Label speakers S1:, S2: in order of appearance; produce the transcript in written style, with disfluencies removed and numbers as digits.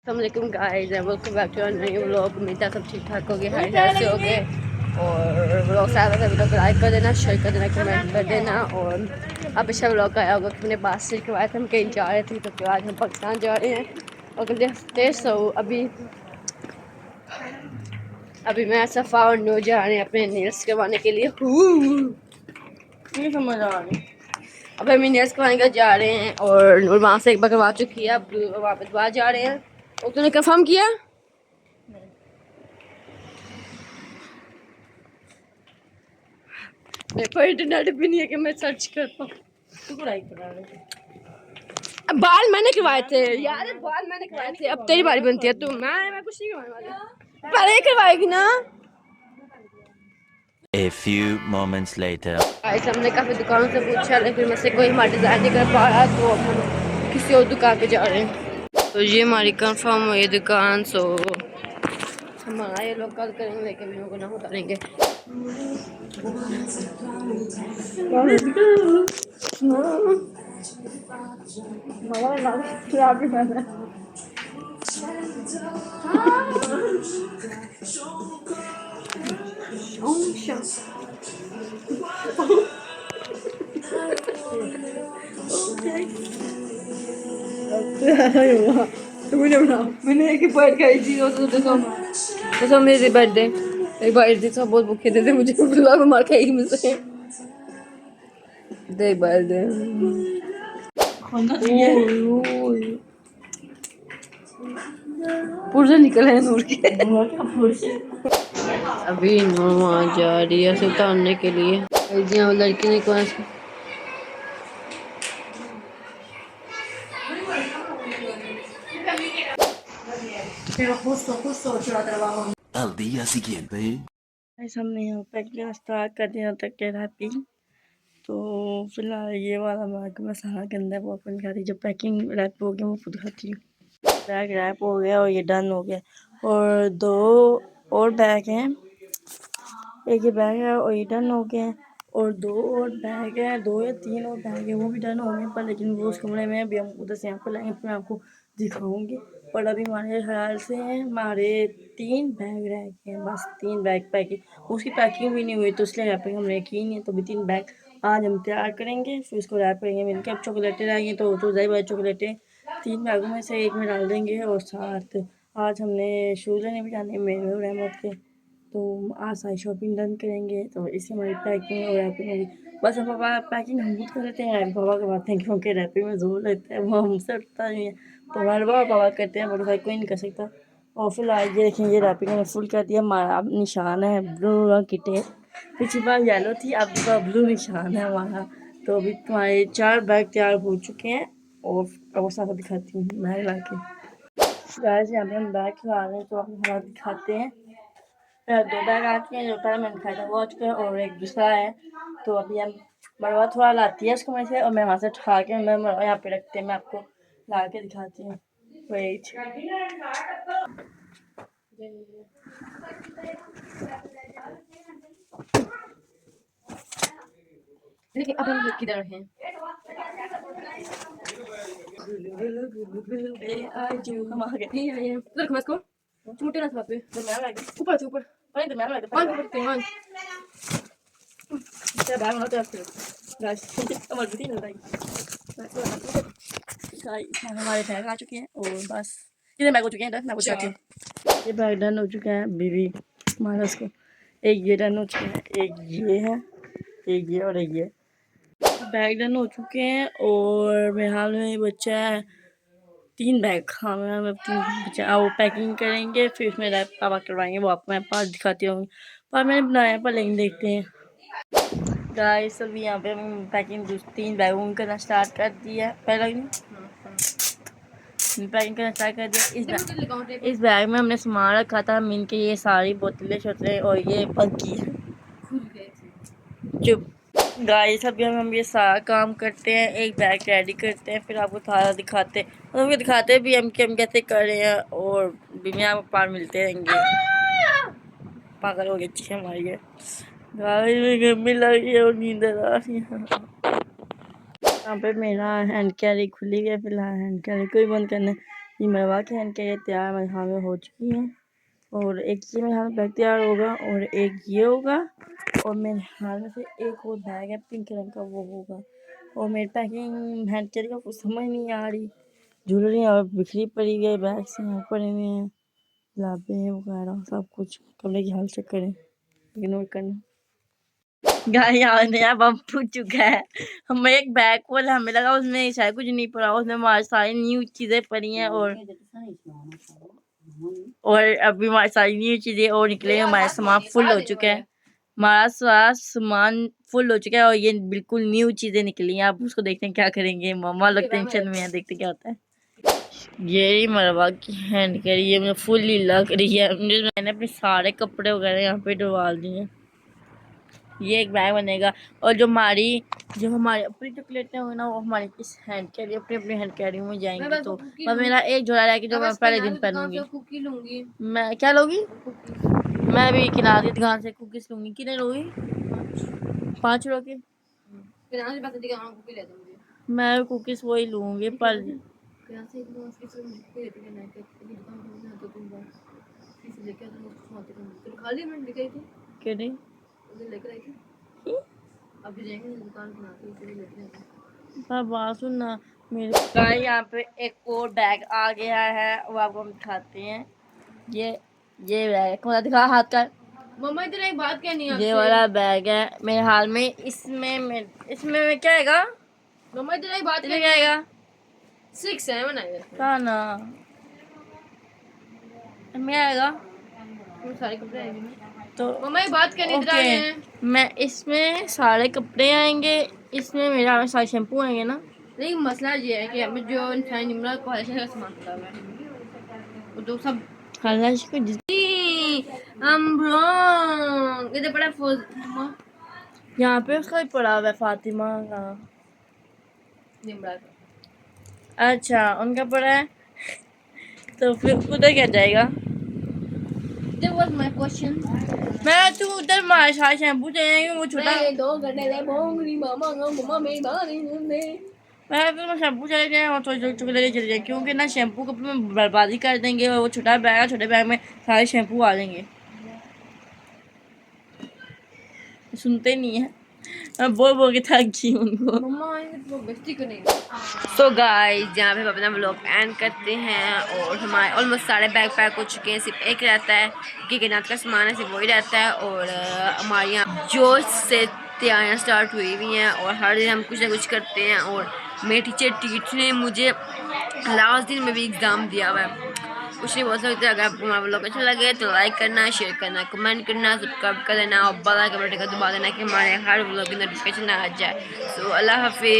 S1: अस्सलामुअलैकुम guys and welcome back to new vlog. उम्मीद है सब ठीक ठाक हो गए, हाई से हो गए। और व्लॉग से आगे वीडियो को लाइक कर देना, शेयर कर देना, कमेंट कर देना। और अब अच्छा व्लॉग आया होगा कि मैंने बात से करवाया था, हम कहीं जा रहे थे तो आज हम पाकिस्तान जा रहे हैं और अगले हफ्ते। सो अभी मैं सफ़ा और नूर जा रहे हैं अपने नेल्स करवाने के लिए। नहीं समझ आ रही। अब हम नेल्स करवाने का जा रहे हैं और नूर वहाँ से एक बार करवा चुकी है, अब वहाँ पे दोबारा जा रहे हैं। और तूने कंफर्म किया? मेरे पर इंटरनेट भी नहीं है कि मैं सर्च कर पाऊँ। तू पढ़ाई करा रहे? बाल मैंने करवाए थे यार, बाल मैंने करवाए थे। अब तेरी बारी बनती है। तू मैं कुछ नहीं करवाने वाली। पहले करवाएगी ना।
S2: A few moments later.
S1: Guys हमने काफी दुकानों से पूछा लेकिन मुझसे कोई हमारा डिजाइन नहीं कर पा रहा, तो अब हम किसी और दुकान पे जा रहे हैं। तो ये हमारी कंफर्म हुई दुकान। सो हमारा ये लोग कल करेंगे लेकिन वीडियो को ना उतारेंगे। मैंने एक बार खाई थी तो मेरे बर्थडे एक बार दी तो बहुत भूखे थे मुझे बुला मार खाई मुझसे। देख बर्थडे पुर्जे निकले हैं नूर के। अभी नूर वहाँ जा रही है उसे उतारने के लिए। वो लड़की ने कौन सा
S2: Al día siguiente.
S3: हमने यहाँ पैकिंग स्टार्ट कर दिया तक के रैपिंग। तो फिलहाल ये वाला बैग मसाला गंदा है, वो अपन खाती। जब पैकिंग रैप हो गया वो खुद खाती हूँ। बैग रैप हो गया और ये डन हो गया। और दो और बैग हैं, एक ये बैग है और ये डन हो गया है। और दो और बैग है, दो या तीन और बैग है वो भी डन हो गए। पर लेकिन वो उस कमरे में अभी हम उधर से यहाँ पर लाएंगे फिर मैं आपको दिखाऊंगी। पर अभी हमारे ख्याल से हमारे 3 बैग रह गए हैं, बस 3 बैग पैकिंग। उसकी पैकिंग भी नहीं हुई तो इसलिए रैपिंग हमने की नहीं है। तो अभी 3 बैग आज हम तैयार करेंगे, फिर उसको रैप करेंगे मिलकर। अब चॉकलेटें रहेंगी तो जाहिर बात चॉकलेटें 3 बैगों में से एक में डाल देंगे। और साथ आज हमने शूज़ लेने भी जाने मेरे और रहमत के, तो आज सारी शॉपिंग डन करेंगे। तो इससे हमारी पैकिंग और रैपिंग होगी। बस हम पापा पैकिंग हम खुद कर लेते हैं, पापा करवाते हैं क्योंकि रैपिंग में जोर लगता है, वो हमसे उठता नहीं है। तो हमारे पापा करते हैं, बड़े भाई कोई नहीं कर सकता। और फिलहाल ये देखें, ये रैपिंग में फुल कर दिया। हमारा अब निशान है ब्लू रंग की टेप, पिछली बार येलो थी, अब का ब्लू निशान है हमारा। तो अभी तुम्हारे 4 बैग तैयार हो चुके हैं। और साथ दिखाती हूँ बैग ला के। गाइस यहाँ पे हम बैग खिला रहे हैं तो आपको हालात दिखाते हैं। 2 बैग आ चुके हैं, जो पहले मैंने दिखाया था वो आ चुका है और एक दूसरा है। तो अभी हम मरवा थोड़ा लाती है इसको में से और मैं वहाँ से उठा के मैं मरवा यहाँ पे रखते हैं, मैं आपको ला के दिखाती हूँ। वेट
S1: देखिए अब हम किधर हैं।
S3: हम आ गए।
S1: ये रख मैं इसको चूटे ना पे ऊपर से ऊपर पानी पड़ते हैं।
S3: बैग होना तो गाइस हमारी रुटीन है भाई। हमारे बैग आ चुके हैं और बस कितने बैग हो चुके हैं डन, मैं आपको दिखाती हूँ। ये बैग डन हो चुका है बीवी मानस को। एक ये डन हो चुका है, एक ये है, एक ये और एक ये। बैग डन हो चुके हैं और मेरे हाल में बच्चा है 3 बैग। हाँ मैं 3 बच्चा वो पैकिंग करेंगे फिर उसमें रैप पापा करवाएंगे, वो आपको मैं पास दिखाती रहूँगी। पर मैंने बनाया पर लेकिन देखते हैं। गाइस अभी यहाँ पे हम पैकिंग 3 बैगों करना स्टार्ट कर दिया। पहले पैकिंग करना स्टार्ट कर दिया। इस बैग में हमने सामान रखा था मीन के, ये सारी बोतलें शोतलें और ये बग्गी है। चुप गाइस अभी हम ये सारा काम करते हैं, एक बैग रेडी करते हैं, फिर आपको सारा दिखाते हैं, मतलब दिखाते भी हम कि हम कैसे कर रहे हैं। और दुनिया में पार मिलते रहेंगे। पागल हो गई अच्छी हमारी है। गाइस में गर्मी लग रही है और नींद आ रही है। यहाँ पे मेरा हैंड कैरी खुली है, फिलहाल हैंड कैरी को ही बंद करना है। ये मरवा के हैंड कैरियर तैयार मेरे हाथ में हो चुकी हैं, और एक ये मेरे हाथ में बैग तैयार होगा और एक ये होगा, और मेरे हाथ में से एक और बैग है पिंक रंग का, वो होगा। और मेरी पैकिंग हैंड कैरियर का कुछ समझ नहीं आ रही, ज्वेलरी और बिखरी पड़ी गई, बैग से यहाँ पड़े हुए हैं, लाबे वगैरह सब कुछ। कमरे की हाल चेक करें, इग्नोर करना। गाय यहाँ नया बम फूट चुका है। हमें एक बैग खोला, हमें लगा उसमें शायद कुछ नहीं पड़ा, उसमें हमारी सारी न्यू चीजें पड़ी हैं, और अभी हमारी सारी न्यू चीजें और निकले, हमारा सामान फुल हो चुका है, हमारा सारा सामान फुल हो चुका है, और ये बिल्कुल न्यू चीजें निकली हैं। अब उसको देखते हैं क्या करेंगे, मामा लोग टेंशन में है, देखते क्या होता है। ये मरवा की हैंड कैरी ये मुझे फुल्ली लग रही है, मैंने अपने सारे कपड़े वगैरह यहाँ पे डलवा दिए। ये एक बैग बनेगा, और जो हमारी अपनी चॉकलेटें होंगी ना, वो हमारी इस हैंड कैरी अपने हैंड कैरी में जाएंगी। तो बस मेरा एक जोड़ा रह गया जो मैं पहले दिन पहनूंगी। मैं क्या लूँगी? मैं भी किनारे की दुकान से कुकीज लूँगी। कितने लूँगी? 5 रुपये की। मैं कुकीज वही लूँगी, पर कितनी बात सुन ना मेरे गाय, यहाँ पे एक और बैग आ गया है, वो आपको हम दिखाते हैं। ये बैग कौन सा दिखा हाथ का?
S1: मम्मा इधर एक बात कहनी है,
S3: ये वाला बैग है मेरे हाल में। इसमें क्या आएगा?
S1: मम्मा इधर एक बात
S3: क्या आएगा?
S1: 6-7 आएगा
S3: क्या ना मैं आएगा
S1: सारे कपड़े आएंगे।
S3: तो
S1: मम्मा एक बात कहनी इधर आ रहे हैं।
S3: मैं इसमें सारे कपड़े आएंगे, इसमें मेरा सारे शैम्पू आएंगे ना।
S1: लेकिन मसला ये है कि हमें जो इंसान निमरा कॉलेज का सामान पड़ा हुआ है, वो तो सब इधर पड़ा
S3: यहाँ पे उसका भी पड़ा हुआ है, फातिमा का।
S1: निमरा का।
S3: अच्छा उनका पड़ा है, तो फिर उधर क्या जाएगा?
S1: That was my question.
S3: मैं तू उधर हमारे सारे शैम्पू चाहिए, वो छोटा
S1: मैं 2 घंटे ले बोंगरी मम्मा मेरी बात नहीं सुनते।
S3: मैं शैम्पू चले जाए और थोड़ी चले जाए, क्योंकि ना शैम्पू कपड़े में बर्बादी कर देंगे, और वो छोटा बैग है, छोटे बैग में सारे शैम्पू आ जाएंगे। सुनते नहीं है, मैं बोल के थक गई उनको।
S1: मम्मा आएंगे तो बेइज्जती करेंगे। सो गाइस यहाँ पे हम अपना व्लॉग एंड करते हैं, और हमारे ऑलमोस्ट सारे बैग पैक हो चुके हैं, सिर्फ एक रहता है क्योंकि नाथ का सामान है, सिर्फ वही रहता है। और हमारे यहाँ जोश से तैयारियाँ स्टार्ट हुई हुई हैं, और हर दिन हम कुछ ना कुछ करते हैं। और मेरे टीचर ने मुझे लास्ट दिन में भी एग्ज़ाम दिया हुआ है, कुछ नहीं बोल सकते। अगर आपको हमारा व्लॉग अच्छा लगे तो लाइक करना, शेयर करना, कमेंट करना, सब्सक्राइब कर देना, और बेल आइकन बटन का दबा देना कि हमारे हर व्लॉग की नोटिफिकेशन आ जाए। सो अल्लाह हाफिज़।